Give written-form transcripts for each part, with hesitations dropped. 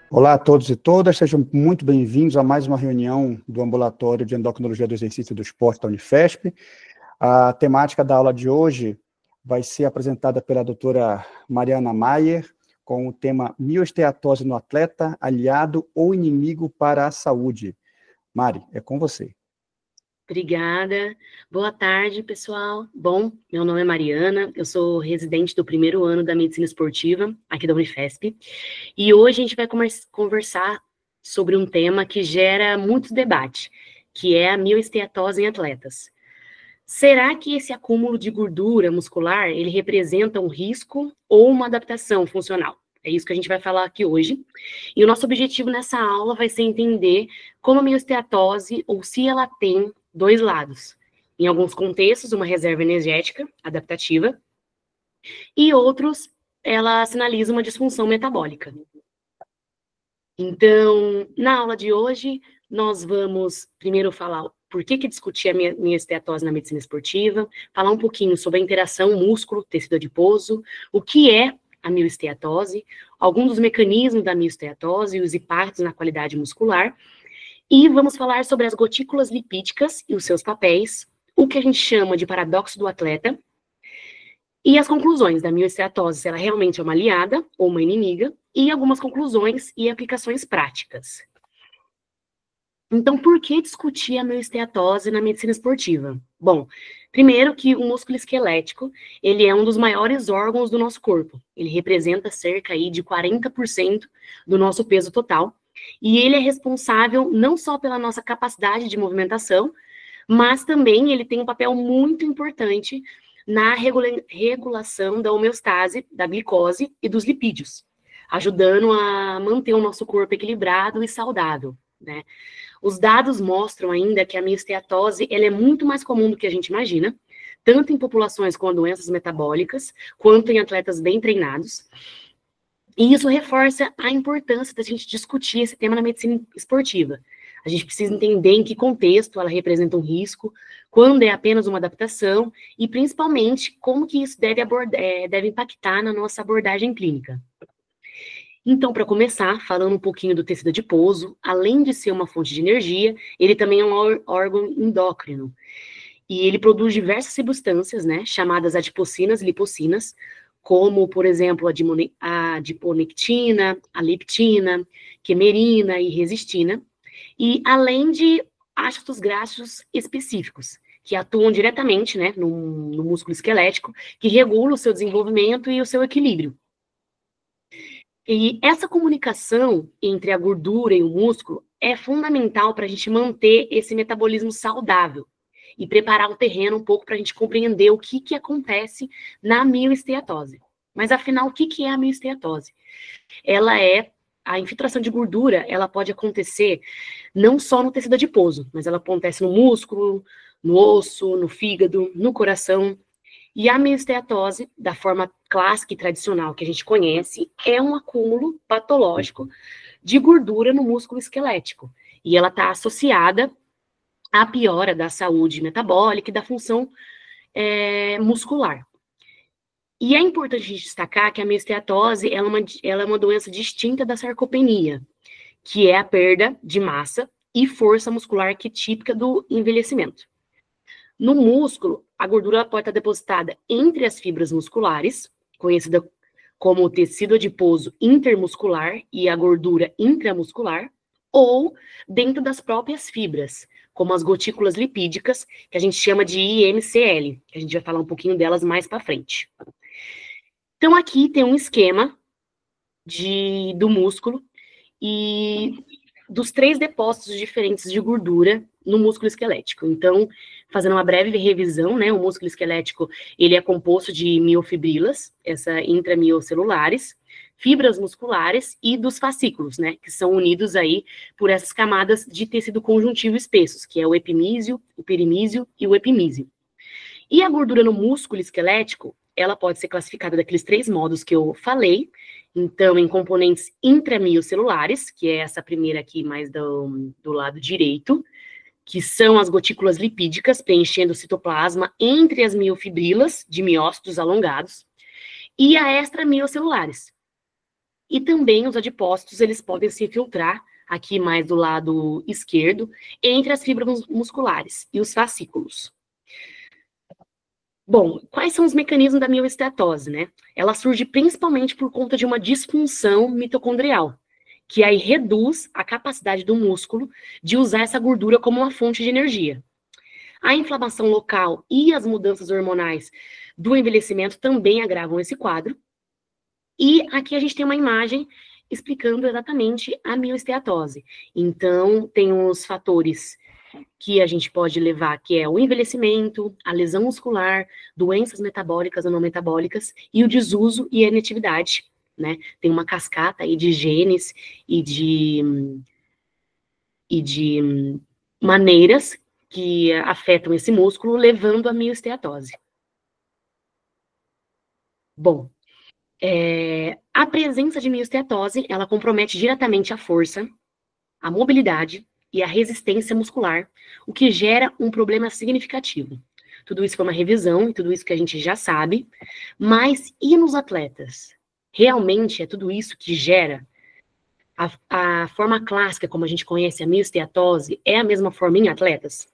Olá a todos e todas, sejam muito bem-vindos a mais uma reunião do Ambulatório de Endocrinologia do Exercício e do Esporte da Unifesp. A temática da aula de hoje vai ser apresentada pela doutora Mariana Maier, com o tema Mioesteatose no atleta, aliado ou inimigo para a saúde. Mari, é com você. Obrigada. Boa tarde, pessoal. Bom, meu nome é Mariana, eu sou residente do primeiro ano da Medicina Esportiva, aqui da Unifesp, e hoje a gente vai conversar sobre um tema que gera muito debate, que é a mioesteatose em atletas. Será que esse acúmulo de gordura muscular, ele representa um risco ou uma adaptação funcional? É isso que a gente vai falar aqui hoje. E o nosso objetivo nessa aula vai ser entender como a mioesteatose, ou se ela tem dois lados. Em alguns contextos, uma reserva energética adaptativa, e outros, ela sinaliza uma disfunção metabólica. Então, na aula de hoje, nós vamos primeiro falar por que discutir a mioesteatose na medicina esportiva, falar um pouquinho sobre a interação músculo-tecido adiposo, o que é a mioesteatose, alguns dos mecanismos da mioesteatose e os impactos na qualidade muscular, e vamos falar sobre as gotículas lipídicas e os seus papéis, o que a gente chama de paradoxo do atleta, e as conclusões da mioesteatose, se ela realmente é uma aliada ou uma inimiga, e algumas conclusões e aplicações práticas. Então, por que discutir a mioesteatose na medicina esportiva? Bom, primeiro que o músculo esquelético, ele é um dos maiores órgãos do nosso corpo. Ele representa cerca aí de 40% do nosso peso total, e ele é responsável não só pela nossa capacidade de movimentação, mas também ele tem um papel muito importante na regulação da homeostase, da glicose e dos lipídios, ajudando a manter o nosso corpo equilibrado e saudável, né? Os dados mostram ainda que a mioesteatose ela é muito mais comum do que a gente imagina, tanto em populações com doenças metabólicas, quanto em atletas bem treinados. E isso reforça a importância da gente discutir esse tema na medicina esportiva. A gente precisa entender em que contexto ela representa um risco, quando é apenas uma adaptação, e principalmente como que isso deve impactar na nossa abordagem clínica. Então, para começar, falando um pouquinho do tecido adiposo, além de ser uma fonte de energia, ele também é um órgão endócrino. E ele produz diversas substâncias, né, chamadas adipocinas e lipocinas, como, por exemplo, a adiponectina, a leptina, quemerina e resistina, e além de ácidos graxos específicos, que atuam diretamente, né, no músculo esquelético, que regula o seu desenvolvimento e o seu equilíbrio. E essa comunicação entre a gordura e o músculo é fundamental para a gente manter esse metabolismo saudável e preparar o terreno um pouco para a gente compreender o que acontece na mioesteatose. Mas, afinal, o que é a mioesteatose? Ela é a infiltração de gordura, ela pode acontecer não só no tecido adiposo, mas ela acontece no músculo, no osso, no fígado, no coração. E a mioesteatose, da forma clássica e tradicional que a gente conhece, é um acúmulo patológico de gordura no músculo esquelético. E ela está associada à piora da saúde metabólica e da função muscular. E é importante a gente destacar que a mioesteatose ela é uma doença distinta da sarcopenia, que é a perda de massa e força muscular que é típica do envelhecimento. No músculo, a gordura pode estar depositada entre as fibras musculares, conhecida como o tecido adiposo intermuscular e a gordura intramuscular, ou dentro das próprias fibras, como as gotículas lipídicas, que a gente chama de IMCL, que a gente vai falar um pouquinho delas mais para frente. Então, aqui tem um esquema do músculo e dos 3 depósitos diferentes de gordura no músculo esquelético. Então, fazendo uma breve revisão, né, o músculo esquelético, ele é composto de miofibrilas, essa intramiocelulares, fibras musculares e dos fascículos, né, que são unidos aí por essas camadas de tecido conjuntivo espessos, que é o epimísio, o perimísio e o epimísio. E a gordura no músculo esquelético, ela pode ser classificada daqueles 3 modos que eu falei, então, em componentes intramiocelulares, que é essa primeira aqui mais do lado direito, que são as gotículas lipídicas, preenchendo o citoplasma entre as miofibrilas de miócitos alongados, e a extramiocelulares. E também os adipócitos, eles podem se infiltrar, aqui mais do lado esquerdo, entre as fibras musculares e os fascículos. Bom, quais são os mecanismos da mioesteatose, né? Ela surge principalmente por conta de uma disfunção mitocondrial, que aí reduz a capacidade do músculo de usar essa gordura como uma fonte de energia. A inflamação local e as mudanças hormonais do envelhecimento também agravam esse quadro. E aqui a gente tem uma imagem explicando exatamente a mioesteatose. Então, tem os fatores que a gente pode levar, que é o envelhecimento, a lesão muscular, doenças metabólicas ou não metabólicas, e o desuso e a inatividade, né? Tem uma cascata aí de genes e de maneiras que afetam esse músculo, levando à mioesteatose. Bom, a presença de mioesteatose, ela compromete diretamente a força, a mobilidade e a resistência muscular, o que gera um problema significativo. Tudo isso foi uma revisão, e tudo isso que a gente já sabe, mas e nos atletas? Realmente é tudo isso que gera? A forma clássica, como a gente conhece a mioesteatose, é a mesma forma em atletas?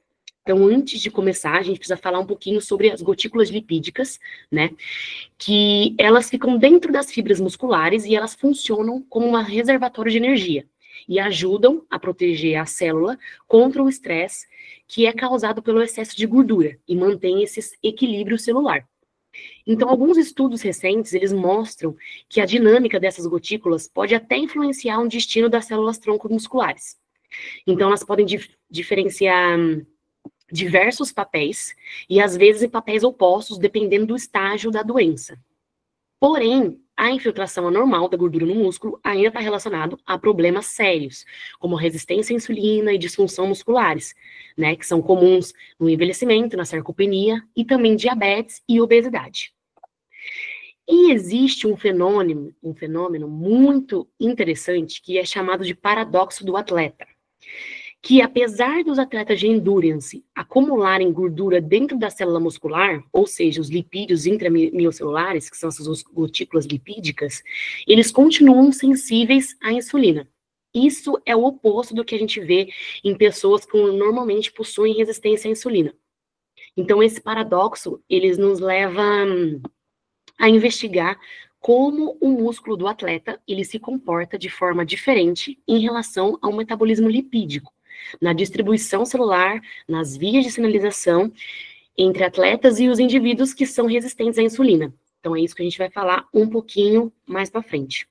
Então, antes de começar, a gente precisa falar um pouquinho sobre as gotículas lipídicas, né? Que elas ficam dentro das fibras musculares e elas funcionam como um reservatório de energia e ajudam a proteger a célula contra o estresse que é causado pelo excesso de gordura e mantém esse equilíbrio celular. Então, alguns estudos recentes, eles mostram que a dinâmica dessas gotículas pode até influenciar o destino das células tronco musculares. Então, elas podem diferenciar diversos papéis, e às vezes em papéis opostos, dependendo do estágio da doença. Porém, a infiltração anormal da gordura no músculo ainda está relacionado a problemas sérios, como resistência à insulina e disfunção musculares, né, que são comuns no envelhecimento, na sarcopenia, e também diabetes e obesidade. E existe um fenômeno muito interessante que é chamado de paradoxo do atleta, que apesar dos atletas de endurance acumularem gordura dentro da célula muscular, ou seja, os lipídios intramiocelulares, que são essas gotículas lipídicas, eles continuam sensíveis à insulina. Isso é o oposto do que a gente vê em pessoas que normalmente possuem resistência à insulina. Então, esse paradoxo, eles nos leva a investigar como o músculo do atleta, ele se comporta de forma diferente em relação ao metabolismo lipídico, na distribuição celular, nas vias de sinalização entre atletas e os indivíduos que são resistentes à insulina. Então, é isso que a gente vai falar um pouquinho mais para frente.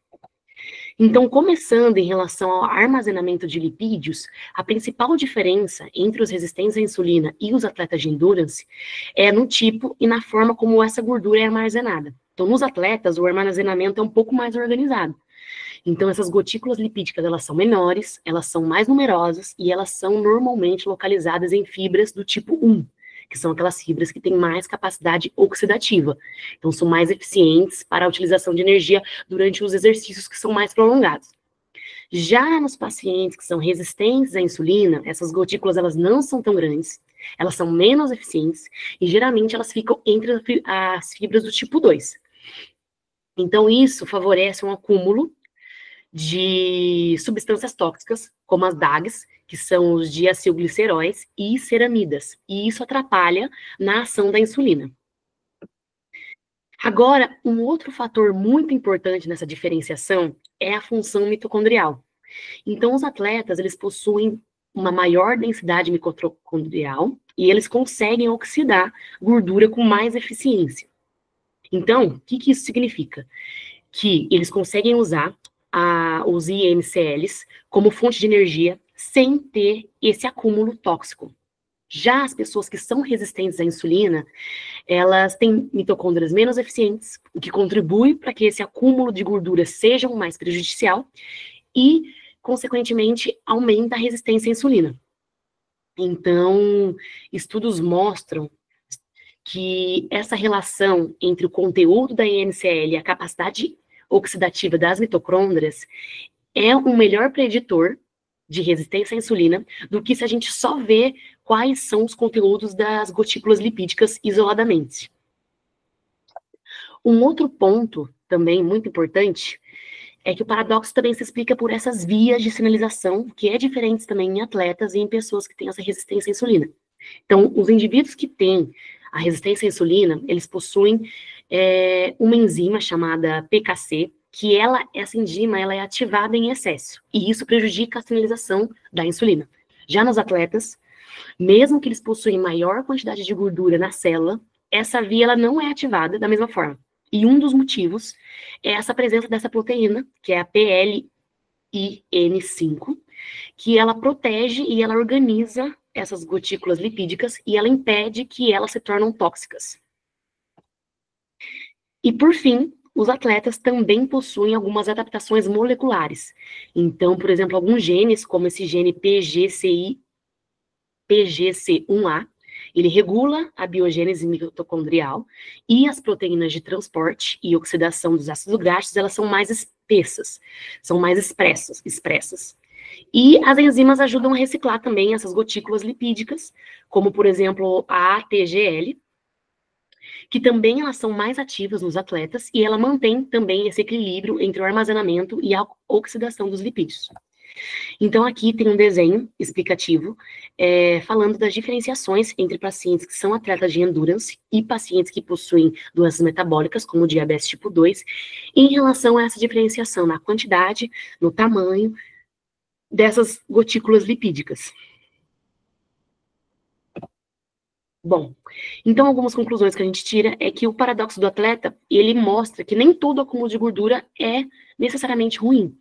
Então, começando em relação ao armazenamento de lipídios, a principal diferença entre os resistentes à insulina e os atletas de endurance é no tipo e na forma como essa gordura é armazenada. Então, nos atletas, o armazenamento é um pouco mais organizado. Então, essas gotículas lipídicas, elas são menores, elas são mais numerosas e elas são normalmente localizadas em fibras do tipo 1, que são aquelas fibras que têm mais capacidade oxidativa. Então, são mais eficientes para a utilização de energia durante os exercícios que são mais prolongados. Já nos pacientes que são resistentes à insulina, essas gotículas, elas não são tão grandes, elas são menos eficientes e, geralmente, elas ficam entre as fibras do tipo 2. Então, isso favorece um acúmulo de substâncias tóxicas, como as DAGs, que são os diacilgliceróis e ceramidas, e isso atrapalha na ação da insulina. Agora, um outro fator muito importante nessa diferenciação é a função mitocondrial. Então, os atletas, eles possuem uma maior densidade mitocondrial e eles conseguem oxidar gordura com mais eficiência. Então, o que isso significa? Que eles conseguem usar os IMCLs como fonte de energia sem ter esse acúmulo tóxico. Já as pessoas que são resistentes à insulina, elas têm mitocôndrias menos eficientes, o que contribui para que esse acúmulo de gordura seja mais prejudicial e, consequentemente, aumenta a resistência à insulina. Então, estudos mostram que essa relação entre o conteúdo da IMCL e a capacidade oxidativa das mitocôndrias é um melhor preditor de resistência à insulina do que se a gente só vê quais são os conteúdos das gotículas lipídicas isoladamente. Um outro ponto também muito importante é que o paradoxo também se explica por essas vias de sinalização, que é diferente também em atletas e em pessoas que têm essa resistência à insulina. Então, os indivíduos que têm a resistência à insulina, eles possuem uma enzima chamada PKC, que essa enzima, ela é ativada em excesso, e isso prejudica a sinalização da insulina. Já nos atletas, mesmo que eles possuem maior quantidade de gordura na célula, essa via ela não é ativada da mesma forma. E um dos motivos é essa presença dessa proteína, que é a PLIN5, que ela protege e ela organiza essas gotículas lipídicas e ela impede que elas se tornem tóxicas. E, por fim, os atletas também possuem algumas adaptações moleculares. Então, por exemplo, alguns genes, como esse gene PGC1A, ele regula a biogênese mitocondrial e as proteínas de transporte e oxidação dos ácidos graxos, elas são mais espessas, são mais expressas. E as enzimas ajudam a reciclar também essas gotículas lipídicas, como, por exemplo, a ATGL, que também elas são mais ativas nos atletas e ela mantém também esse equilíbrio entre o armazenamento e a oxidação dos lipídios. Então, aqui tem um desenho explicativo falando das diferenciações entre pacientes que são atletas de endurance e pacientes que possuem doenças metabólicas, como diabetes tipo 2, em relação a essa diferenciação na quantidade, no tamanho dessas gotículas lipídicas. Bom, então algumas conclusões que a gente tira é que o paradoxo do atleta, ele mostra que nem todo acúmulo de gordura é necessariamente ruim.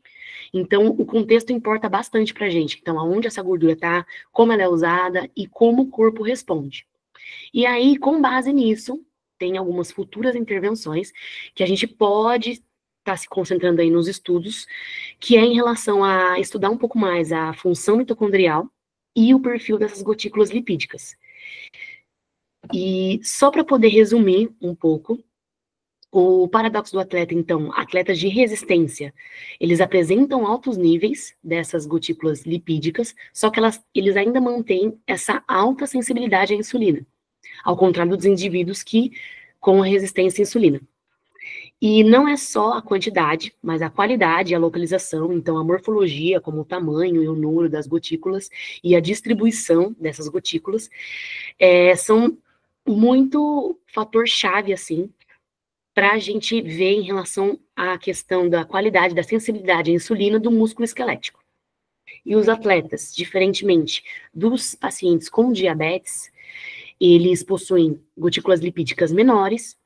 Então, o contexto importa bastante pra gente. Então, aonde essa gordura tá, como ela é usada e como o corpo responde. E aí, com base nisso, tem algumas futuras intervenções que a gente pode estar se concentrando aí nos estudos, que é em relação a estudar um pouco mais a função mitocondrial e o perfil dessas gotículas lipídicas. E só para poder resumir um pouco, o paradoxo do atleta, então, atletas de resistência, eles apresentam altos níveis dessas gotículas lipídicas, só que eles ainda mantêm essa alta sensibilidade à insulina, ao contrário dos indivíduos que com a resistência à insulina. E não é só a quantidade, mas a qualidade e a localização, então a morfologia, como o tamanho e o número das gotículas e a distribuição dessas gotículas, são muito fator-chave, assim, para a gente ver em relação à questão da qualidade, da sensibilidade à insulina do músculo esquelético. E os atletas, diferentemente dos pacientes com diabetes, eles possuem gotículas lipídicas menores,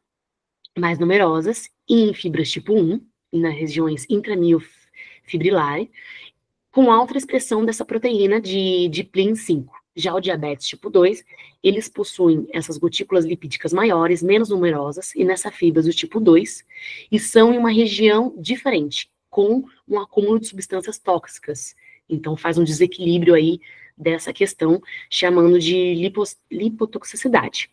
mais numerosas, e em fibras tipo 1, nas regiões intramiofibrilares, com alta expressão dessa proteína de PLIN5. Já o diabetes tipo 2, eles possuem essas gotículas lipídicas maiores, menos numerosas, e nessa fibras do tipo 2, e são em uma região diferente, com um acúmulo de substâncias tóxicas. Então faz um desequilíbrio aí dessa questão, chamando de lipotoxicidade.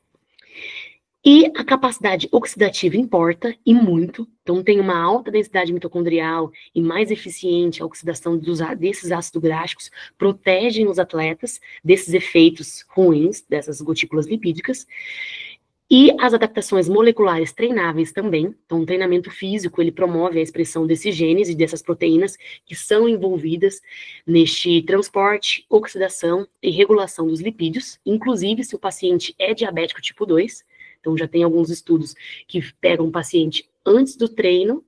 E a capacidade oxidativa importa, e muito. Então, tem uma alta densidade mitocondrial e mais eficiente a oxidação desses ácidos graxos, protegem os atletas desses efeitos ruins, dessas gotículas lipídicas. E as adaptações moleculares treináveis também. Então, o treinamento físico, ele promove a expressão desses genes e dessas proteínas que são envolvidas neste transporte, oxidação e regulação dos lipídios, inclusive se o paciente é diabético tipo 2. Então, já tem alguns estudos que pegam o paciente antes do treino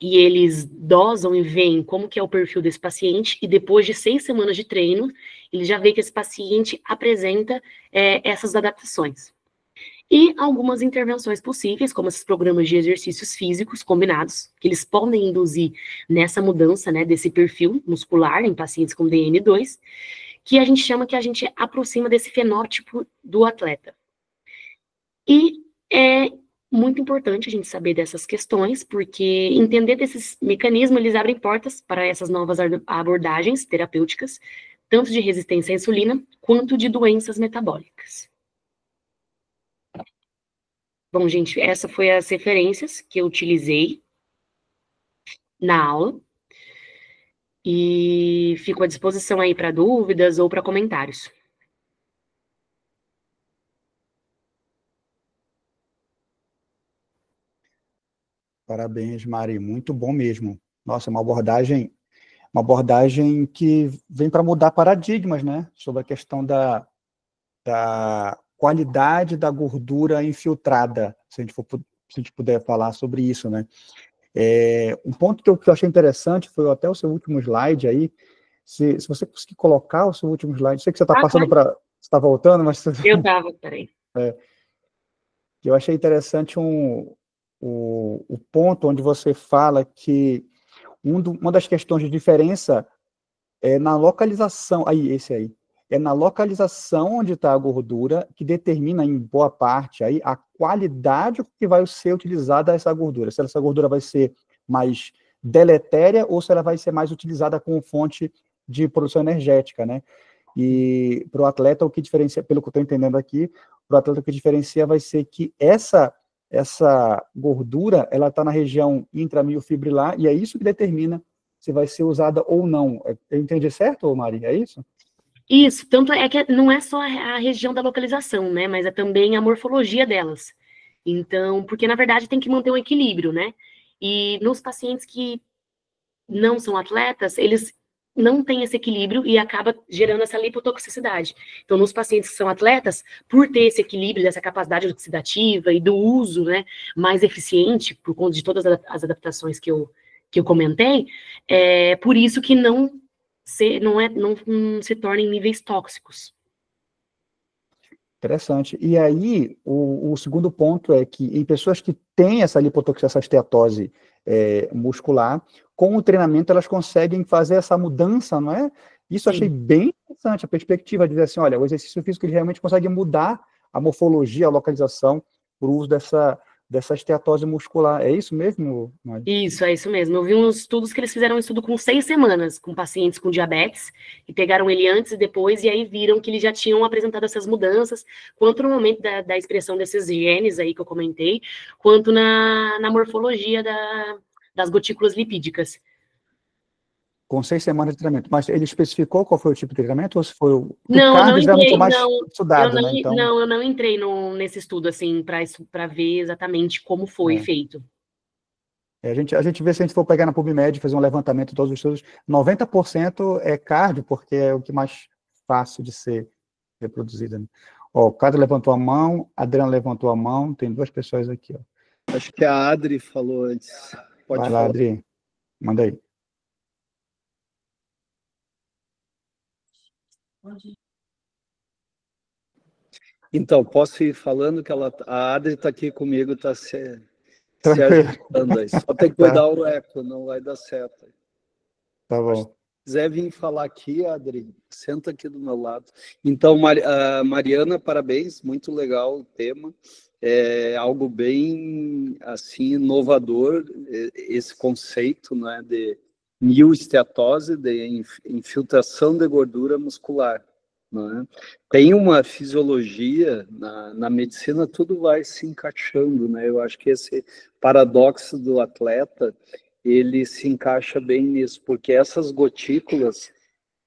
e eles dosam e veem como que é o perfil desse paciente, e depois de 6 semanas de treino, ele já vê que esse paciente apresenta essas adaptações. E algumas intervenções possíveis, como esses programas de exercícios físicos combinados, que eles podem induzir nessa mudança, né, desse perfil muscular em pacientes com DN2, que a gente chama que a gente aproxima desse fenótipo do atleta. E é muito importante a gente saber dessas questões, porque entender desses mecanismos, eles abrem portas para essas novas abordagens terapêuticas, tanto de resistência à insulina, quanto de doenças metabólicas. Bom, gente, essa foi as referências que eu utilizei na aula, e fico à disposição aí para dúvidas ou para comentários. Parabéns, Mari, muito bom mesmo. Nossa, uma abordagem que vem para mudar paradigmas, né? Sobre a questão da qualidade da gordura infiltrada, se a gente puder falar sobre isso, né? Um ponto que eu achei interessante foi até o seu último slide aí. Se você conseguir colocar o seu último slide, sei que você está passando para. Você está voltando, mas. Eu estava, peraí. Eu achei interessante o ponto onde você fala que uma das questões de diferença é na localização. Esse aí. É na localização onde está a gordura que determina, em boa parte, aí, a qualidade que vai ser utilizada essa gordura. Se essa gordura vai ser mais deletéria ou se ela vai ser mais utilizada como fonte de produção energética, né? E para o atleta, o que diferencia, pelo que eu estou entendendo aqui, para o atleta o que diferencia vai ser que essa gordura, ela está na região intramiofibrilar, e é isso que determina se vai ser usada ou não. Eu entendi certo, Mari? É isso? Isso, tanto é que não é só a região da localização, né, mas é também a morfologia delas. Então, porque na verdade tem que manter um equilíbrio, né? E nos pacientes que não são atletas, eles não têm esse equilíbrio e acaba gerando essa lipotoxicidade. Então, nos pacientes que são atletas, por ter esse equilíbrio, dessa capacidade oxidativa e do uso, né, mais eficiente, por conta de todas as adaptações que eu comentei, é por isso que não se torna em níveis tóxicos. Interessante. E aí, o segundo ponto é que em pessoas que têm essa lipotoxia, essa esteatose muscular, com o treinamento elas conseguem fazer essa mudança, não é? Isso eu achei bem interessante, a perspectiva de dizer assim, olha, o exercício físico ele realmente consegue mudar a morfologia, a localização, por uso dessa esteatose muscular. É isso mesmo, Mari? Isso, é isso mesmo. Eu vi uns estudos que eles fizeram um estudo com 6 semanas, com pacientes com diabetes, e pegaram ele antes e depois, e aí viram que eles já tinham apresentado essas mudanças, quanto no momento da expressão desses genes aí que eu comentei, quanto na morfologia das gotículas lipídicas. Com 6 semanas de treinamento. Mas ele especificou qual foi o tipo de treinamento? Ou se foi o Não, eu não cardio geralmente é entrei, mais não, estudado, né? Então, eu não entrei nesse estudo, assim, para ver exatamente como foi feito. A gente vê se a gente for pegar na PubMed e fazer um levantamento de todos os estudos, 90% é cardio, porque é o que mais fácil de ser reproduzido. Né? Ó, o Cádio levantou a mão, a Adriana levantou a mão, tem 2 pessoas aqui. Ó. Acho que a Adri falou antes. Pode Vai falar. lá, Adri, manda aí. Então, posso ir falando que a Adri está aqui comigo, está se ajudando aí. Só tem que cuidar o eco, não vai dar certo. Tá bom. Se quiser vir falar aqui, Adri, senta aqui do meu lado. Então, Mariana, parabéns, muito legal o tema. É algo bem, assim, inovador, esse conceito, né, de mioesteatose, de infiltração de gordura muscular. Né? Tem uma fisiologia na medicina, tudo vai se encaixando, né? Eu acho que esse paradoxo do atleta ele se encaixa bem nisso, porque essas gotículas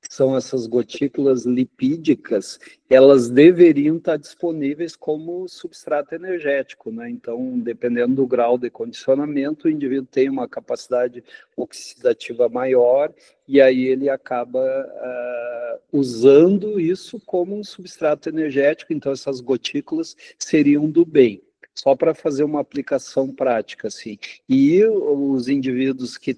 são essas gotículas lipídicas, elas deveriam estar disponíveis como substrato energético, né? Então, dependendo do grau de condicionamento, o indivíduo tem uma capacidade oxidativa maior e aí ele acaba usando isso como um substrato energético, então essas gotículas seriam do bem. Só para fazer uma aplicação prática, assim. E os indivíduos que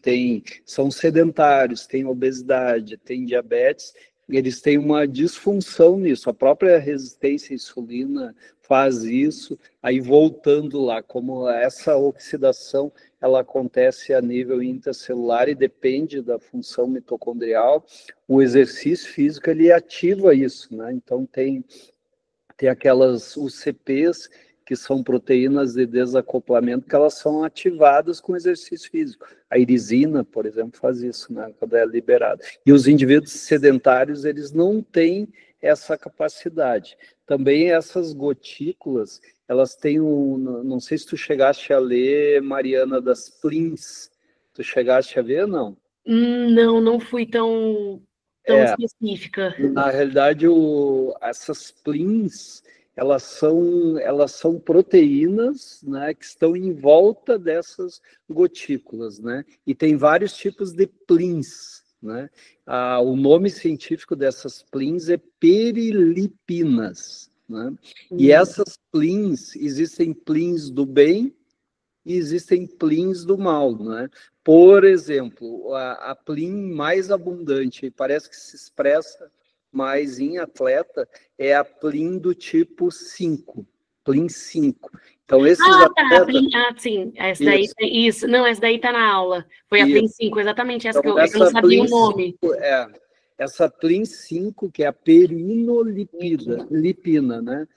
são sedentários, têm obesidade, têm diabetes, eles têm uma disfunção nisso. A própria resistência à insulina faz isso. Aí, voltando lá, como essa oxidação, ela acontece a nível intracelular e depende da função mitocondrial, o exercício físico, ele ativa isso, né? Então, tem aquelas UCPs, que são proteínas de desacoplamento, que elas são ativadas com exercício físico. A irisina, por exemplo, faz isso, né, quando é liberada. E os indivíduos sedentários, eles não têm essa capacidade. Também essas gotículas, elas têm não sei se tu chegaste a ler, Mariana, das PLINs. Tu chegaste a ver, não? Não fui tão específica. Na realidade, essas PLINs, elas são proteínas, né, que estão em volta dessas gotículas, né? E tem vários tipos de plins, né? O nome científico dessas plins é perilipinas, né? E essas plins, existem plins do bem e existem plins do mal, né? Por exemplo, a plin mais abundante, parece que se expressa mais em atleta, é a plin do tipo 5, plin 5. Então, esses atletas... sim, essa daí, isso, não, essa daí tá na aula, foi a Plin 5, exatamente essa então, que eu não sabia o nome. 5, essa Plin 5, que é a perinolipina, né?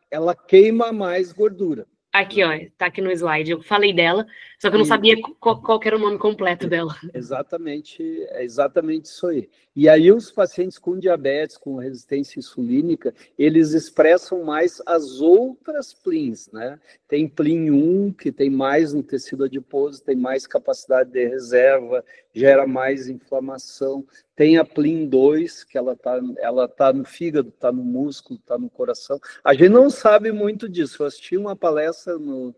Ela queima mais gordura. Aqui, ó, tá aqui no slide. Eu falei dela, só que eu não sabia qual era o nome completo dela. Exatamente, é exatamente isso aí. E aí os pacientes com diabetes, com resistência insulínica, eles expressam mais as outras plins, né? Tem plin 1, que tem mais no tecido adiposo, tem mais capacidade de reserva, gera mais inflamação. Tem a plin 2, que ela tá no fígado, está no músculo, está no coração. A gente não sabe muito disso. Eu assisti uma palestra no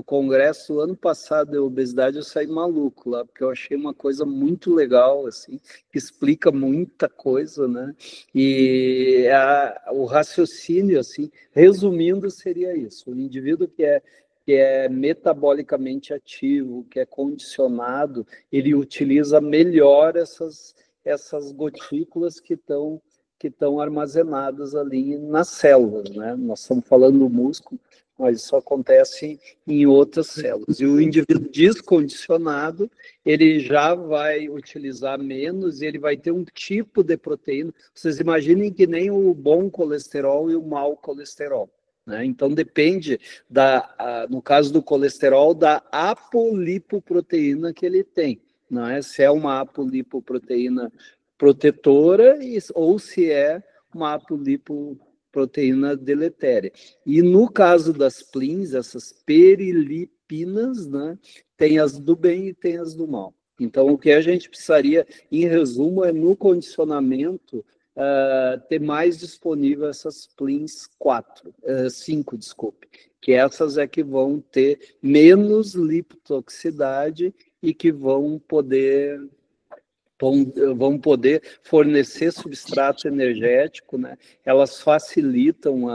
congresso ano passado de obesidade, eu saí maluco lá, porque eu achei uma coisa muito legal, assim, que explica muita coisa, né? E o raciocínio, assim, resumindo, seria isso. O indivíduo que é metabolicamente ativo, que é condicionado, ele utiliza melhor essas gotículas que estão armazenadas ali nas células, né? Nós estamos falando do músculo, mas isso acontece em outras células. E o indivíduo descondicionado, ele já vai utilizar menos e ele vai ter um tipo de proteína. Vocês imaginem que nem o bom colesterol e o mau colesterol, né? Então, depende, no caso do colesterol, da apolipoproteína que ele tem. Não é? Se é uma apolipoproteína protetora ou se é uma apolipoproteína deletéria. E no caso das plins, essas perilipinas, né, tem as do bem e tem as do mal. Então, o que a gente precisaria, em resumo, é no condicionamento ter mais disponível essas plins 5, desculpe, que essas é que vão ter menos lipotoxicidade e que vão poder fornecer substrato energético, né? Elas facilitam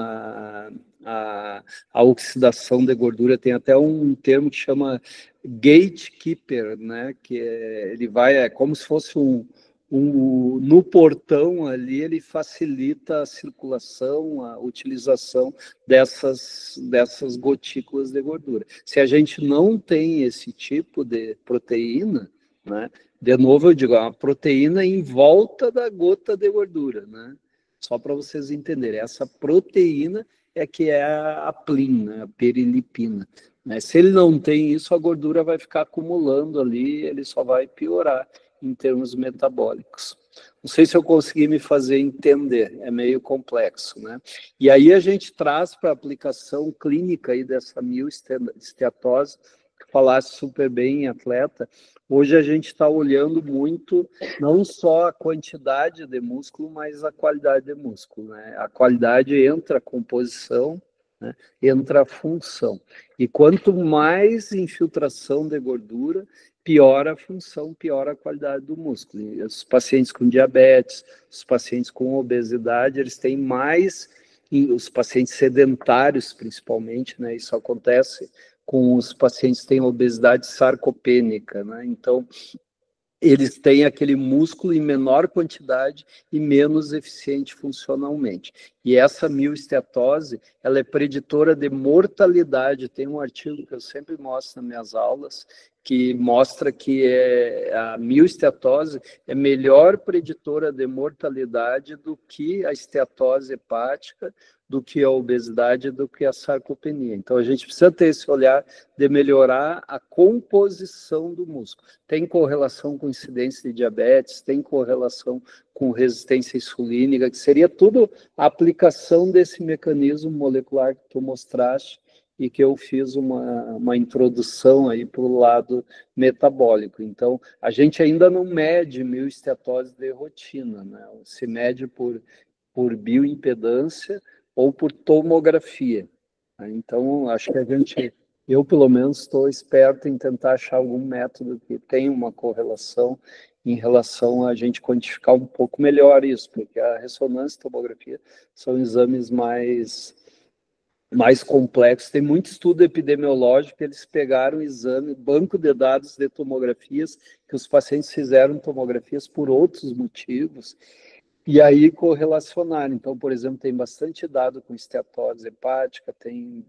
a oxidação de gordura. Tem até um termo que chama gatekeeper, né? Que ele vai, como se fosse no portão ali, ele facilita a circulação, a utilização dessas gotículas de gordura. Se a gente não tem esse tipo de proteína, né? De novo, eu digo, é uma proteína em volta da gota de gordura, né? Só para vocês entenderem. Essa proteína é que é a plin, né? A perilipina. Né? Se ele não tem isso, a gordura vai ficar acumulando ali, ele só vai piorar em termos metabólicos. Não sei se eu consegui me fazer entender, é meio complexo, né? E aí a gente traz para a aplicação clínica aí dessa mioesteatose, que falasse super bem em atleta. Hoje a gente está olhando muito, não só a quantidade de músculo, mas a qualidade de músculo, né? A qualidade entra a composição, né? Entra a função. E quanto mais infiltração de gordura, piora a função, piora a qualidade do músculo. E os pacientes com diabetes, os pacientes com obesidade, eles têm mais, os pacientes sedentários principalmente, né? Isso acontece com os pacientes que têm obesidade sarcopênica, né? Então, eles têm aquele músculo em menor quantidade e menos eficiente funcionalmente. E essa mioesteatose, ela é preditora de mortalidade. Tem um artigo que eu sempre mostro nas minhas aulas, que mostra que a mioesteatose é melhor preditora de mortalidade do que a esteatose hepática, do que a obesidade, do que a sarcopenia. Então, a gente precisa ter esse olhar de melhorar a composição do músculo. Tem correlação com incidência de diabetes, tem correlação com resistência insulínica, que seria tudo a aplicação desse mecanismo molecular que tu mostraste e que eu fiz uma introdução aí para o lado metabólico. Então, a gente ainda não mede mioesteatose de rotina, né? Se mede por por bioimpedância ou por tomografia. Então, acho que eu pelo menos estou esperto em tentar achar algum método que tenha uma correlação em relação a gente quantificar um pouco melhor isso, porque a ressonância e a tomografia são exames mais complexos. Tem muito estudo epidemiológico, eles pegaram exame, banco de dados de tomografias, que os pacientes fizeram tomografias por outros motivos, e aí correlacionaram. Então, por exemplo, tem bastante dado com esteatose hepática, tem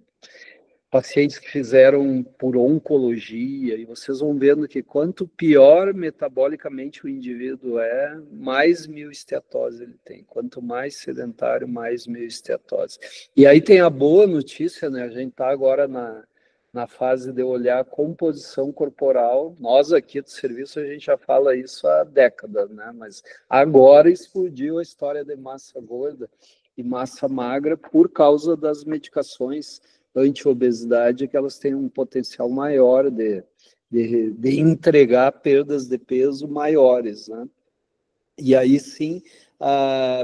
pacientes que fizeram por oncologia, e vocês vão vendo que quanto pior metabolicamente o indivíduo é, mais mioesteatose ele tem. Quanto mais sedentário, mais mioesteatose. E aí tem a boa notícia, né? A gente está agora na fase de olhar a composição corporal. Nós aqui do serviço, a gente já fala isso há décadas, né? Mas agora explodiu a história de massa gorda e massa magra por causa das medicações anti-obesidade, que elas têm um potencial maior de entregar perdas de peso maiores, né? E aí sim,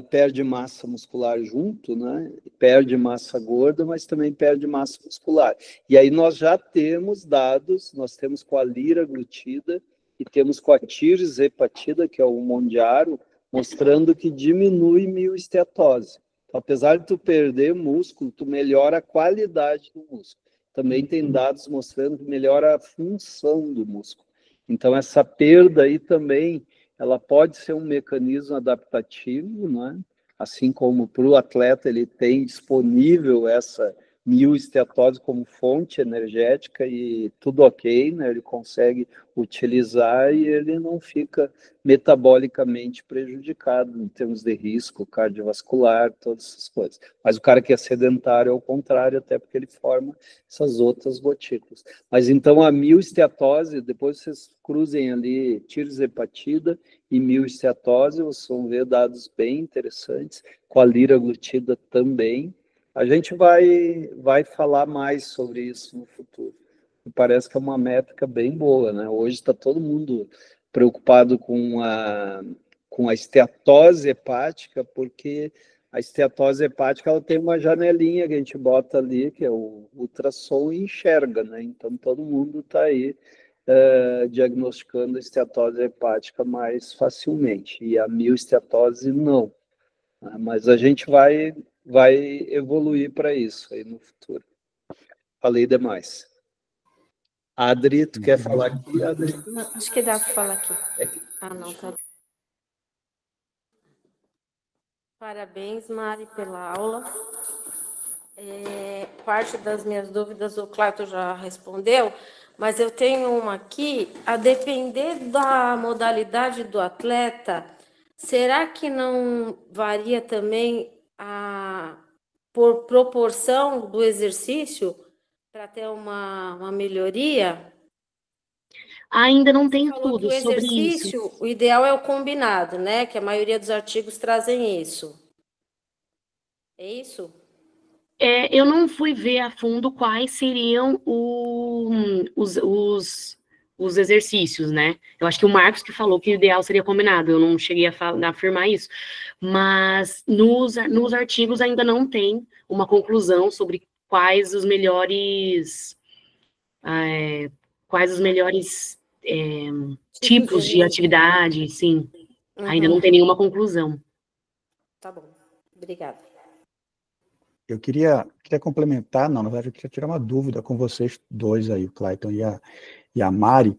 perde massa muscular junto, né? Perde massa gorda, mas também perde massa muscular. E aí nós já temos dados, nós temos com a liraglutida e temos com a tirzepatida, que é o Mondiaro, mostrando que diminui mioesteatose. Apesar de tu perder músculo, tu melhora a qualidade do músculo. Também tem dados mostrando que melhora a função do músculo. Então, essa perda aí também, ela pode ser um mecanismo adaptativo, né? Assim como para o atleta ele tem disponível essa mioesteatose como fonte energética e tudo ok, né? Ele consegue utilizar e ele não fica metabolicamente prejudicado em termos de risco cardiovascular, todas essas coisas. Mas o cara que é sedentário é o contrário, até porque ele forma essas outras gotículas. Mas então a mioesteatose, depois vocês cruzem ali tirzepatida e mioesteatose, vocês vão ver dados bem interessantes, com a liraglutida também. A gente vai falar mais sobre isso no futuro. Me parece que é uma métrica bem boa, né? Hoje está todo mundo preocupado com a esteatose hepática, porque a esteatose hepática ela tem uma janelinha que a gente bota ali, que é o ultrassom, e enxerga, né? Então todo mundo está aí diagnosticando a esteatose hepática mais facilmente, e a mioesteatose não. Mas a gente vai evoluir para isso aí no futuro. Falei demais. Adri, tu quer falar aqui, Adri? Não, acho que dá para falar aqui. Não, tá. Parabéns, Mari, pela aula. Parte das minhas dúvidas o Clayton já respondeu, mas eu tenho uma aqui. A depender da modalidade do atleta, será que não varia também por proporção do exercício para ter uma melhoria? Ainda não tem tudo sobre sobre exercício, isso. O ideal é o combinado, né? Que a maioria dos artigos trazem isso. É isso? Eu não fui ver a fundo quais seriam os exercícios, né? Eu acho que o Marcos que falou que o ideal seria combinado, eu não cheguei a afirmar isso. Mas nos artigos ainda não tem uma conclusão sobre quais os melhores tipos de atividade, sim. Uhum. Ainda não tem nenhuma conclusão. Tá bom, obrigada. Eu queria complementar, na verdade, eu queria tirar uma dúvida com vocês dois aí, o Clayton e a Mari,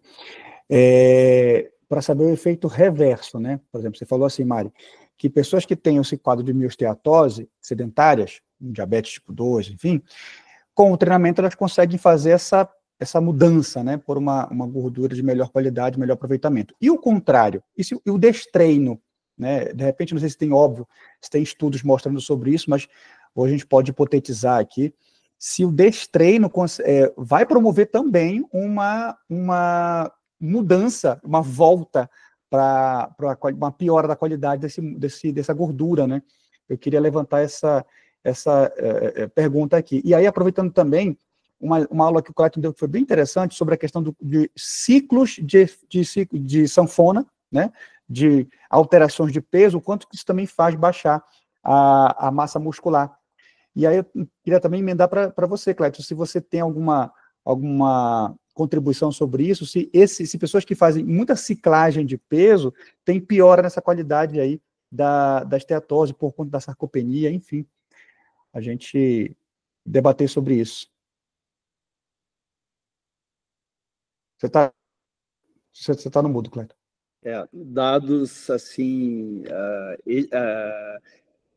para saber o efeito reverso, né? Por exemplo, você falou assim, Mari, que pessoas que têm esse quadro de miosteatose, sedentárias, diabetes tipo 2, enfim, com o treinamento elas conseguem fazer essa mudança, né, por uma gordura de melhor qualidade, melhor aproveitamento. E o contrário, e o destreino, né, de repente, não sei se tem estudos mostrando sobre isso, mas hoje a gente pode hipotetizar aqui, se o destreino vai promover também uma mudança, uma volta para uma piora da qualidade dessa gordura, né? Eu queria levantar essa pergunta aqui. E aí, aproveitando também, uma aula que o Clayton deu que foi bem interessante sobre a questão de ciclos de sanfona, né? De alterações de peso, o quanto que isso também faz baixar a massa muscular. E aí eu queria também emendar para você, Cleiton, se você tem alguma contribuição sobre isso, se pessoas que fazem muita ciclagem de peso tem piora nessa qualidade aí da esteatose por conta da sarcopenia, enfim, a gente debater sobre isso. Você tá no mudo, Cleiton. Dados assim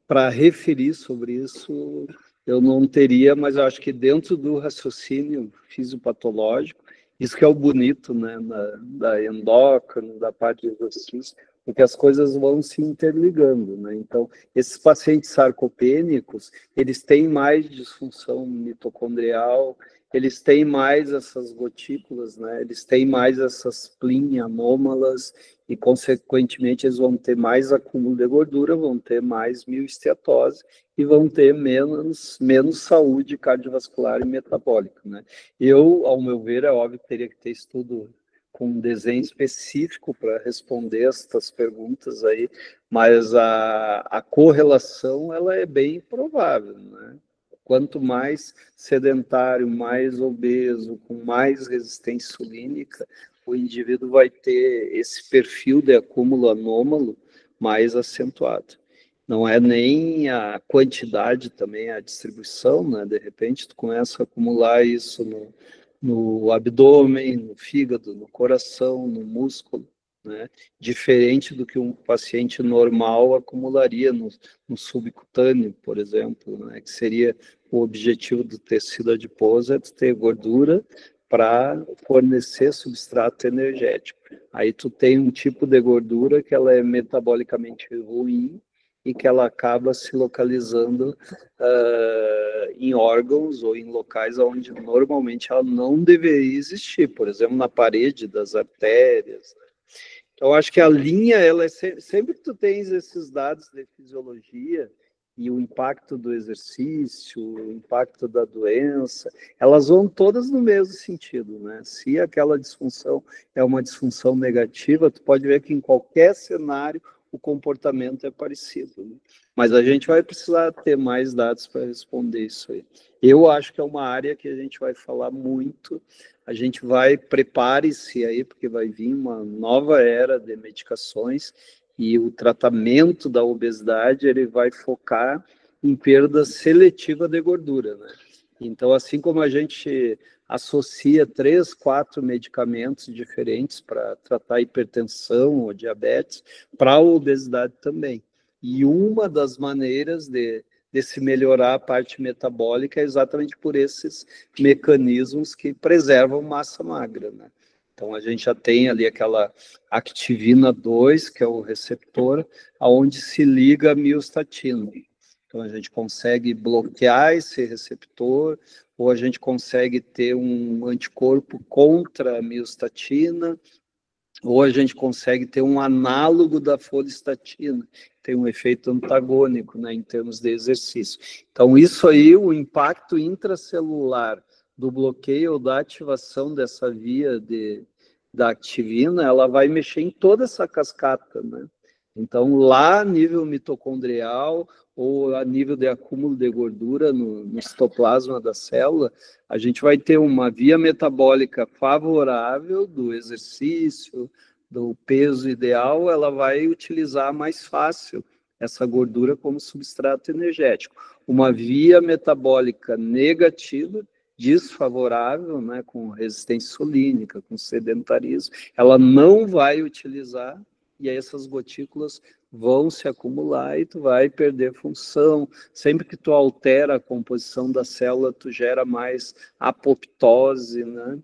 para referir sobre isso eu não teria, mas eu acho que dentro do raciocínio fisiopatológico, isso que é o bonito, né, da endócrino, da parte de exercício, porque as coisas vão se interligando, né? Então, esses pacientes sarcopênicos, eles têm mais disfunção mitocondrial, eles têm mais essas gotículas, né? Eles têm mais essas PLIN anômalas e, consequentemente, eles vão ter mais acúmulo de gordura, vão ter mais mioesteatose e vão ter menos saúde cardiovascular e metabólica, né? Eu, ao meu ver, é óbvio que teria que ter estudo com um desenho específico para responder estas perguntas aí, mas a correlação ela é bem provável, né? Quanto mais sedentário, mais obeso, com mais resistência insulínica, o indivíduo vai ter esse perfil de acúmulo anômalo mais acentuado. Não é nem a quantidade também, a distribuição, né? De repente tu começa a acumular isso no abdômen, no fígado, no coração, no músculo, né? Diferente do que um paciente normal acumularia no subcutâneo, por exemplo, né? Que seria o objetivo do tecido adiposo, é ter gordura para fornecer substrato energético. Aí tu tem um tipo de gordura que ela é metabolicamente ruim e que ela acaba se localizando em órgãos ou em locais onde normalmente ela não deveria existir, por exemplo, na parede das artérias. Então, acho que a linha, ela é sempre que tu tens esses dados de fisiologia e o impacto do exercício, o impacto da doença, elas vão todas no mesmo sentido, né? Se aquela disfunção é uma disfunção negativa, tu pode ver que em qualquer cenário o comportamento é parecido, né? Mas a gente vai precisar ter mais dados para responder isso aí. Eu acho que é uma área que a gente vai falar muito. A gente vai, prepare-se aí, porque vai vir uma nova era de medicações e o tratamento da obesidade ele vai focar em perda seletiva de gordura, né? Então, assim como a gente associa 3, 4 medicamentos diferentes para tratar hipertensão ou diabetes, para a obesidade também. E uma das maneiras de se melhorar a parte metabólica é exatamente por esses mecanismos que preservam massa magra, né? Então, a gente já tem ali aquela activina 2, que é o receptor, aonde se liga a miostatina. Então, a gente consegue bloquear esse receptor, ou a gente consegue ter um anticorpo contra a miostatina, ou a gente consegue ter um análogo da folistatina, tem um efeito antagônico, né, em termos de exercício. Então, isso aí, o impacto intracelular do bloqueio ou da ativação dessa via da activina, ela vai mexer em toda essa cascata, né? Então, lá a nível mitocondrial ou a nível de acúmulo de gordura no citoplasma da célula, a gente vai ter uma via metabólica favorável do exercício, do peso ideal, ela vai utilizar mais fácil essa gordura como substrato energético. Uma via metabólica negativa, desfavorável, né, com resistência insulínica, com sedentarismo, ela não vai utilizar, e aí essas gotículas vão se acumular e tu vai perder função. Sempre que tu altera a composição da célula, tu gera mais apoptose, né?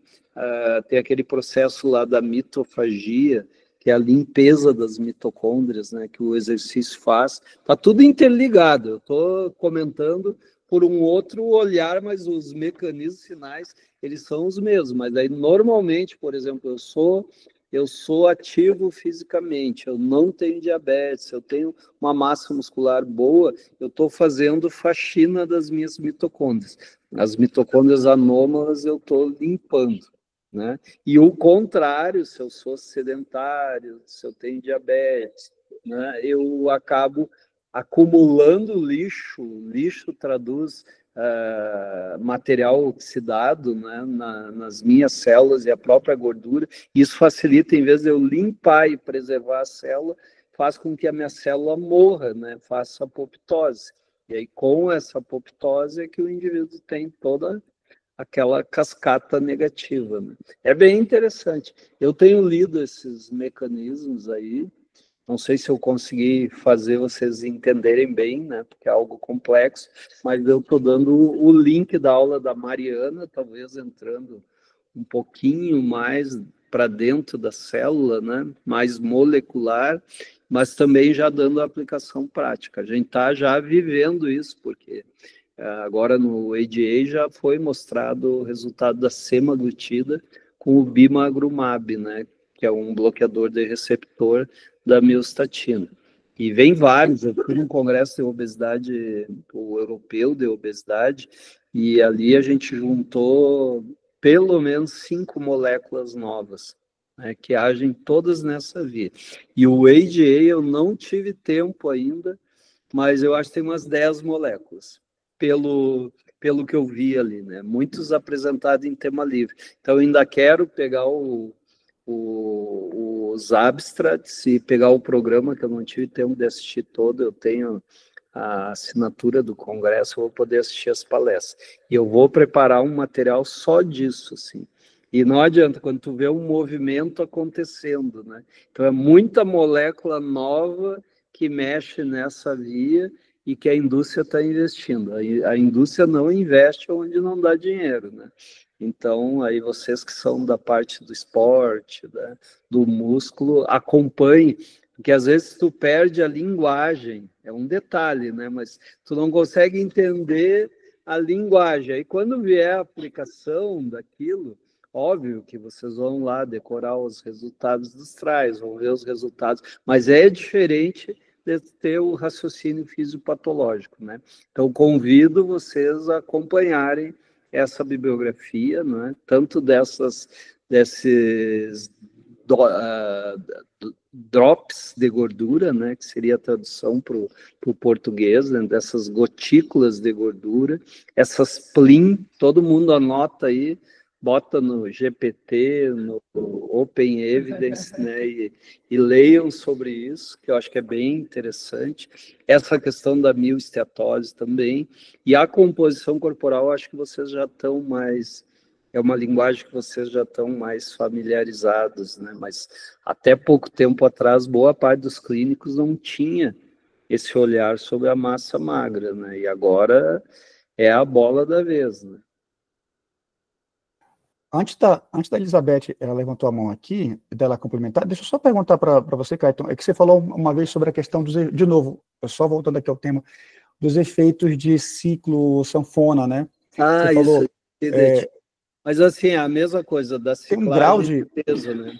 Tem aquele processo lá da mitofagia, que é a limpeza das mitocôndrias, né, que o exercício faz. Tá tudo interligado. Eu estou comentando por um outro olhar, mas os mecanismos finais, eles são os mesmos. Mas aí, normalmente, por exemplo, eu sou ativo fisicamente, eu não tenho diabetes, eu tenho uma massa muscular boa, eu estou fazendo faxina das minhas mitocôndrias. As mitocôndrias anômalas eu estou limpando, né? E o contrário, se eu sou sedentário, se eu tenho diabetes, né, eu acabo acumulando lixo. Lixo traduz material oxidado, né, nas minhas células e a própria gordura. Isso facilita, em vez de eu limpar e preservar a célula, faz com que a minha célula morra, né, faça apoptose. E aí, com essa apoptose, é que o indivíduo tem toda aquela cascata negativa, né? É bem interessante. Eu tenho lido esses mecanismos aí, não sei se eu consegui fazer vocês entenderem bem, né, porque é algo complexo, mas eu estou dando o link da aula da Mariana, talvez entrando um pouquinho mais para dentro da célula, né, mais molecular, mas também já dando a aplicação prática. A gente está já vivendo isso, porque agora no ADA já foi mostrado o resultado da semaglutida com o bimagrumab, né, que é um bloqueador de receptor da miostatina. E vem vários, eu fui num congresso de obesidade, o europeu de obesidade, e ali a gente juntou pelo menos 5 moléculas novas, né, que agem todas nessa via. E o ADA eu não tive tempo ainda, mas eu acho que tem umas 10 moléculas, pelo que eu vi ali, né? Muitos apresentados em tema livre. Então, eu ainda quero pegar os abstracts e pegar o programa, que eu não tive tempo de assistir todo, eu tenho a assinatura do congresso, eu vou poder assistir as palestras. E eu vou preparar um material só disso, assim. E não adianta, quando tu vê um movimento acontecendo, né? Então, é muita molécula nova que mexe nessa via e que a indústria está investindo. A indústria não investe onde não dá dinheiro, né? Então, aí vocês que são da parte do esporte, né, do músculo, acompanhem, porque às vezes tu perde a linguagem, é um detalhe, né? Mas tu não consegue entender a linguagem. Aí quando vier a aplicação daquilo, óbvio que vocês vão lá decorar os resultados dos trials, vão ver os resultados, mas é diferente de ter o raciocínio fisiopatológico, né? Então, convido vocês a acompanharem essa bibliografia, né? Tanto desses drops de gordura, né? Que seria a tradução para o português, né? Dessas gotículas de gordura, essas PLIN, todo mundo anota aí, bota no GPT, no Open Evidence, né, e leiam sobre isso, que eu acho que é bem interessante. Essa questão da mioesteatose também, e a composição corporal, acho que vocês já estão mais, é uma linguagem que vocês já estão mais familiarizados, né, mas até pouco tempo atrás, boa parte dos clínicos não tinha esse olhar sobre a massa magra, né, e agora é a bola da vez, né. Antes da Elizabeth, ela levantou a mão aqui, dela complementar, deixa eu só perguntar para você, Clayton, é que você falou uma vez sobre a questão de novo, só voltando aqui ao tema, dos efeitos de ciclo sanfona, né? Você falou, isso. Mas assim, a mesma coisa da ciclagem, tem um grau de peso, né?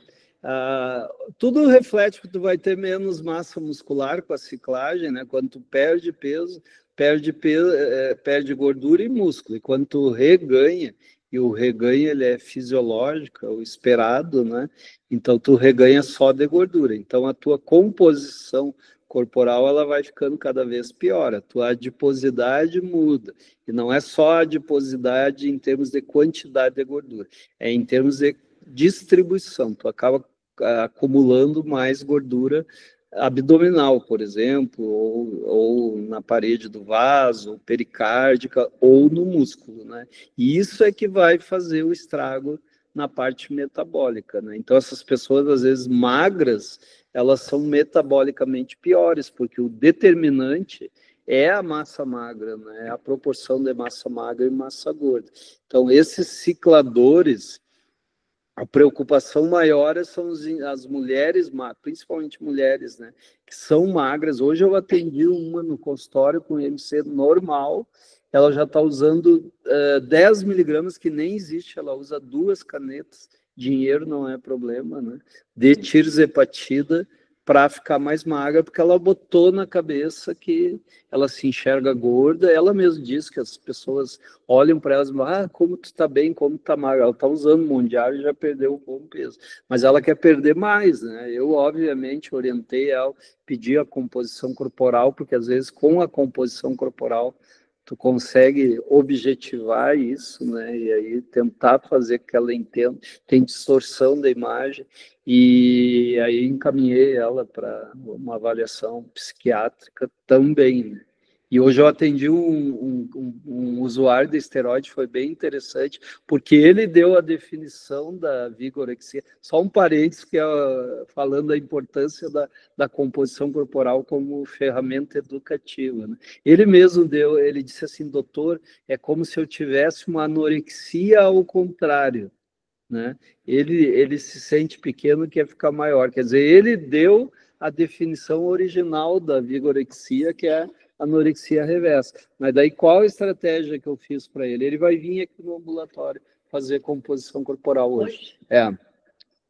Tudo reflete que tu vai ter menos massa muscular com a ciclagem, né? Quando tu perde peso, perde gordura e músculo, e quando tu reganha, e o reganho ele é fisiológico, é o esperado, né? Então tu reganha só de gordura. Então a tua composição corporal ela vai ficando cada vez pior. A tua adiposidade muda. E não é só a adiposidade em termos de quantidade de gordura, é em termos de distribuição. Tu acaba acumulando mais gordura abdominal, por exemplo, ou na parede do vaso, pericárdica, ou no músculo, né? E isso é que vai fazer o estrago na parte metabólica, né? Então, essas pessoas, às vezes, magras, elas são metabolicamente piores, porque o determinante é a massa magra, né? A proporção de massa magra e massa gorda. Então, esses cicladores, a preocupação maior são as mulheres, principalmente mulheres, né, que são magras. Hoje eu atendi uma no consultório com IMC normal, ela já está usando 10 miligramas, que nem existe, ela usa 2 canetas, dinheiro não é problema, né, de tirzepatida para ficar mais magra, porque ela botou na cabeça que ela se enxerga gorda. Ela mesma diz que as pessoas olham para ela e dizem, como tu está bem, como tu está magra. Ela está usando Mondial e já perdeu um bom peso. Mas ela quer perder mais, né? Eu, obviamente, orientei ela, pedi a composição corporal, porque às vezes com a composição corporal tu consegue objetivar isso, né? E aí tentar fazer que ela entenda, tem distorção da imagem, e aí encaminhei ela para uma avaliação psiquiátrica também, né? E hoje eu atendi um usuário de esteroide, foi bem interessante, porque ele deu a definição da vigorexia. Só um parênteses, que é falando da importância da composição corporal como ferramenta educativa, né? Ele mesmo ele disse assim, doutor, é como se eu tivesse uma anorexia ao contrário, né? Ele se sente pequeno, quer ficar maior. Quer dizer, ele deu a definição original da vigorexia, que é anorexia reversa. Mas daí qual a estratégia que eu fiz para ele? Ele vai vir aqui no ambulatório fazer composição corporal hoje.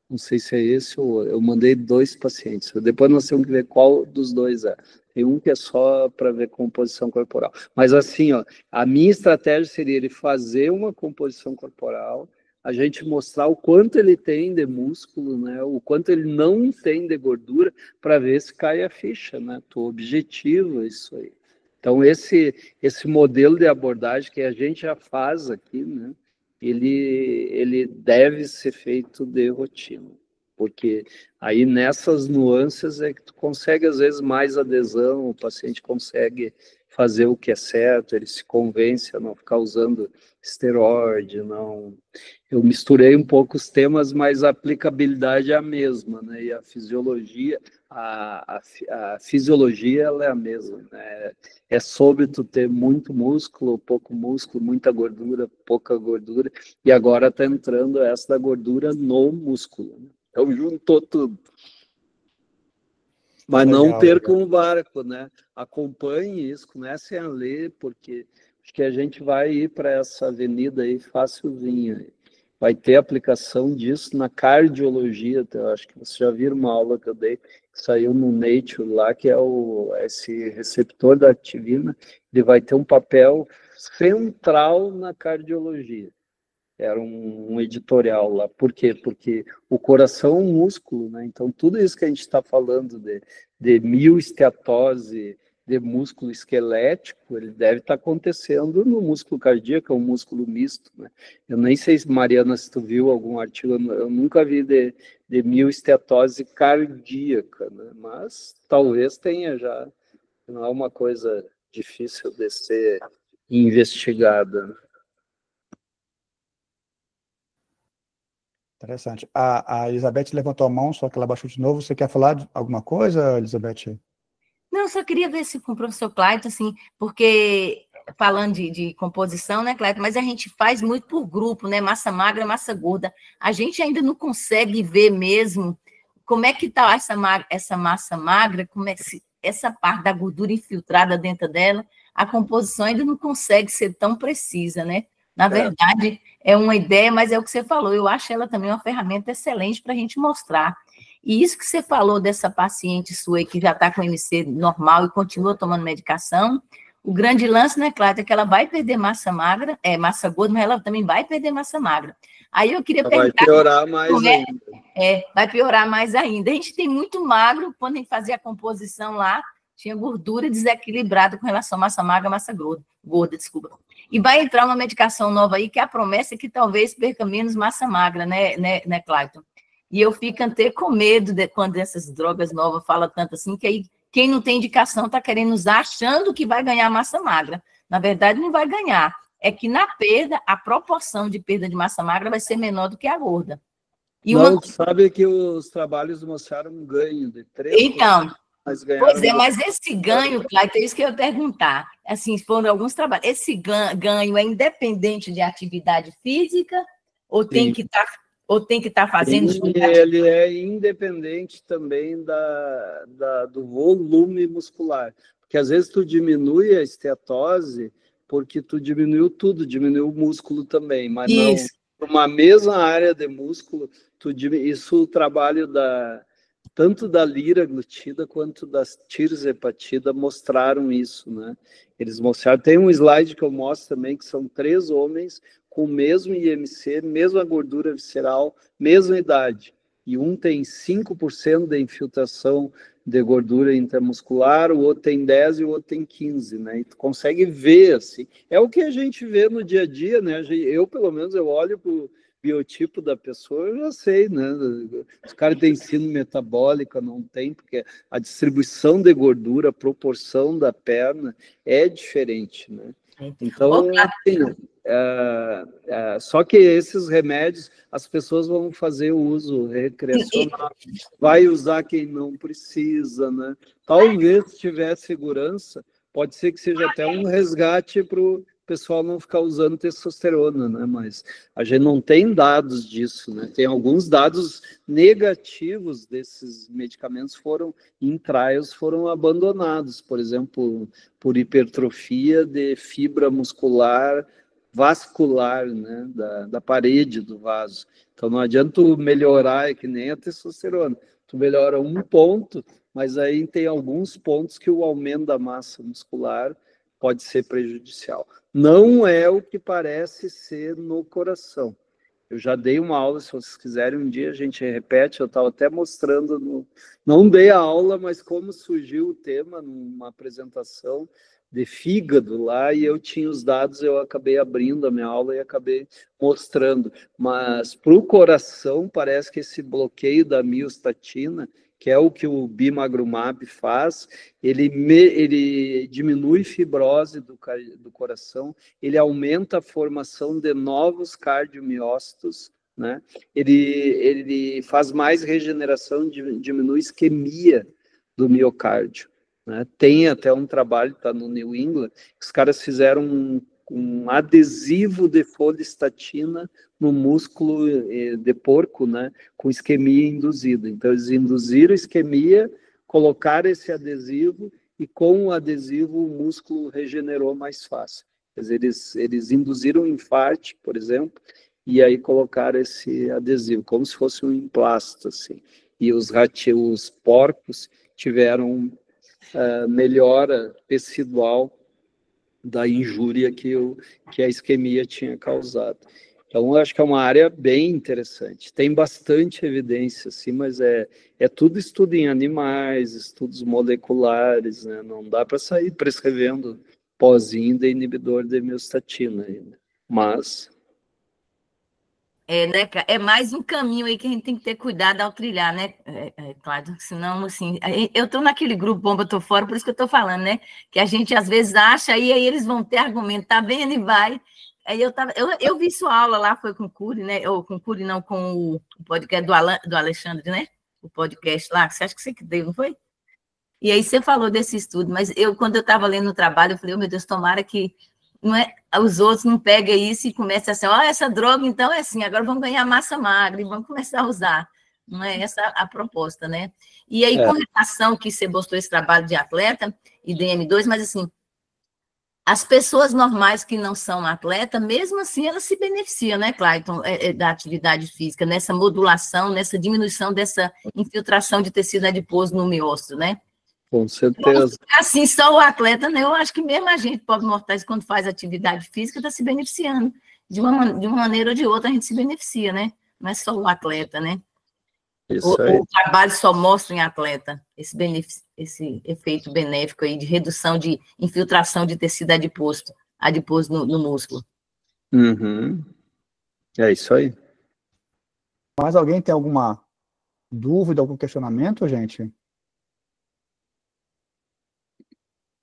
Não sei se é esse ou eu mandei 2 pacientes. Depois nós temos que ver qual dos 2 é. Tem um que é só para ver composição corporal. Mas assim, ó, a minha estratégia seria ele fazer uma composição corporal, a gente mostrar o quanto ele tem de músculo, né? O quanto ele não tem de gordura, para ver se cai a ficha, né? O objetivo é isso aí. Então, esse modelo de abordagem que a gente já faz aqui, né? Ele deve ser feito de rotina, porque aí nessas nuances é que tu consegue, às vezes, mais adesão, o paciente consegue fazer o que é certo, ele se convence a não ficar usando esteroide, não... Eu misturei um pouco os temas, mas a aplicabilidade é a mesma, né? E a fisiologia, a fisiologia ela é a mesma, né? É sobre tu ter muito músculo, pouco músculo, muita gordura, pouca gordura, e agora está entrando essa da gordura no músculo, né? Então juntou tudo. Mas legal, não percam o barco, né? Acompanhe isso, comecem a ler, porque acho que a gente vai ir para essa avenida aí facilzinho. Vai ter aplicação disso na cardiologia. Eu acho que vocês já viram uma aula que eu dei, que saiu no Nature lá, que é esse receptor da activina, ele vai ter um papel central na cardiologia. Era um editorial lá. Por quê? Porque o coração é um músculo, né? Então, tudo isso que a gente está falando de mioesteatose, de músculo esquelético, ele deve estar acontecendo no músculo cardíaco, é um músculo misto, né? Eu nem sei, Mariana, se tu viu algum artigo, eu nunca vi de mioesteatose cardíaca, né? Mas talvez tenha já, não é uma coisa difícil de ser investigada, né? Interessante. A Elizabeth levantou a mão, só que ela baixou de novo. Você quer falar de alguma coisa, Elizabeth? Não, só queria ver se com o professor Clayton, assim, porque falando de composição, né, Clayton, mas a gente faz muito por grupo, né, massa magra, massa gorda. A gente ainda não consegue ver mesmo como é que está essa massa magra, como é que essa parte da gordura infiltrada dentro dela, a composição ainda não consegue ser tão precisa, né? Na verdade, é uma ideia, mas é o que você falou, eu acho ela também uma ferramenta excelente para a gente mostrar. E isso que você falou dessa paciente sua aí, que já está com MC normal e continua tomando medicação, o grande lance, né, Cláudia, é que ela vai perder massa magra, massa gorda, mas ela também vai perder massa magra. Aí eu queria perguntar... Vai piorar mais ainda. Vai piorar mais ainda. A gente tem muito magro, quando a gente fazia a composição lá, tinha gordura desequilibrada com relação à massa magra, massa gorda, desculpa. E vai entrar uma medicação nova aí, que a promessa é que talvez perca menos massa magra, né, Clayton? E eu fico até com medo quando essas drogas novas falam tanto assim, que aí quem não tem indicação está querendo usar, achando que vai ganhar massa magra. Na verdade, não vai ganhar. É que na perda, a proporção de perda de massa magra vai ser menor do que a gorda. E sabe que os trabalhos mostraram um ganho de 3%. Então... Pois é, mas esse ganho, Clayton, é isso que eu ia perguntar. Assim, foram alguns trabalhos. Esse ganho é independente de atividade física ou tem que estar fazendo... Ele é independente também do volume muscular. Porque às vezes tu diminui a esteatose porque tu diminuiu tudo, diminuiu o músculo também, mas isso. Não, uma mesma área de músculo, isso o trabalho tanto da liraglutida quanto da tirzepatida mostraram isso, né? Eles mostraram, tem um slide que eu mostro também, que são 3 homens com o mesmo IMC, mesma gordura visceral, mesma idade, e um tem 5% de infiltração de gordura intramuscular, o outro tem 10 e o outro tem 15, né? E tu consegue ver, assim, é o que a gente vê no dia a dia, né? Eu, pelo menos, eu olho para o biotipo da pessoa, eu já sei, né? Os caras têm síndrome metabólica, não tem, porque a distribuição de gordura, a proporção da perna é diferente, né? Então, assim, só que esses remédios, as pessoas vão fazer o uso recreacional, vai usar quem não precisa, né? Talvez, se tiver segurança, pode ser que seja até um resgate para o pessoal não ficar usando testosterona, né? Mas a gente não tem dados disso, né? Tem alguns dados negativos desses medicamentos em trials foram abandonados, por exemplo, por hipertrofia de fibra muscular vascular, né? Da parede do vaso. Então não adianta tu melhorar, é que nem a testosterona, tu melhora um ponto, mas aí tem alguns pontos que o aumento da massa muscular pode ser prejudicial. Não é o que parece ser no coração. Eu já dei uma aula, se vocês quiserem, um dia a gente repete, eu estava até mostrando, não dei a aula, mas como surgiu o tema numa apresentação de fígado lá, e eu tinha os dados, eu acabei abrindo a minha aula e acabei mostrando. Mas para o coração, parece que esse bloqueio da miostatina, que é o que o bimagrumab faz, ele diminui fibrose do coração, ele aumenta a formação de novos cardiomiócitos, né? Ele faz mais regeneração, diminui isquemia do miocárdio, né? Tem até um trabalho, está no New England, que os caras fizeram um adesivo de folistatina no músculo de porco, né, com isquemia induzida. Então, eles induziram isquemia, colocaram esse adesivo e com o adesivo o músculo regenerou mais fácil. Quer dizer, eles induziram um infarto, por exemplo, e aí colocaram esse adesivo, como se fosse um emplasto, assim. E os porcos tiveram melhora tecidual da injúria que a isquemia tinha causado. Então, eu acho que é uma área bem interessante. Tem bastante evidência, sim, mas é tudo estudo em animais, estudos moleculares, né? Não dá para sair prescrevendo pozinho de inibidor de miostatina ainda. Mas... né, é mais um caminho aí que a gente tem que ter cuidado ao trilhar, né, Cláudio? Senão, assim, eu estou naquele grupo Bomba, Tô Fora, por isso que eu estou falando, né? Que a gente às vezes acha, e aí eles vão ter argumento, tá vendo, e vai. Aí eu vi sua aula lá, foi com o Cury, né? Ou com o Cury, não, com o podcast do Alexandre, né? O podcast lá, você acha que você que deu, não foi? E aí você falou desse estudo, mas quando eu estava lendo o trabalho, eu falei, oh, meu Deus, tomara que os outros não peguem isso e comecem assim, essa droga, então é assim, agora vamos ganhar massa magra e vamos começar a usar. Não é essa a proposta, né? E aí, com relação que você mostrou esse trabalho de atleta e de M2, mas assim, as pessoas normais que não são atleta, mesmo assim, elas se beneficiam, né, Clayton, da atividade física, nessa modulação, nessa diminuição dessa infiltração de tecido adiposo no miócito, né? Com certeza. Assim, só o atleta, né? Eu acho que mesmo a gente, pobres mortais, quando faz atividade física, está se beneficiando. De uma maneira ou de outra, a gente se beneficia, né? Não é só o atleta, né? O trabalho só mostra em atleta esse efeito benéfico aí de redução de infiltração de tecido adiposo no músculo. Uhum. É isso aí. Mais alguém tem alguma dúvida, algum questionamento, gente?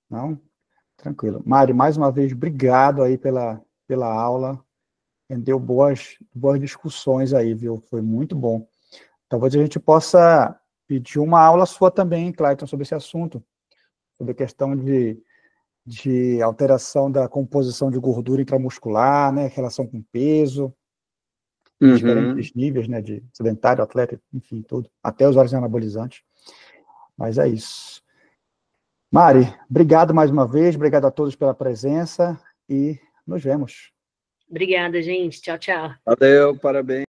Não? Tranquilo. Mari, mais uma vez, obrigado aí pela aula. Deu boas discussões aí, viu? Foi muito bom. Talvez a gente possa pedir uma aula sua também, Clayton, sobre esse assunto, sobre a questão de alteração da composição de gordura intramuscular, né, relação com peso, diferentes níveis, né, de sedentário, atleta, enfim, tudo, até os vários anabolizantes. Mas é isso. Mari, obrigado mais uma vez, obrigado a todos pela presença e nos vemos. Obrigada, gente. Tchau, tchau. Valeu, parabéns.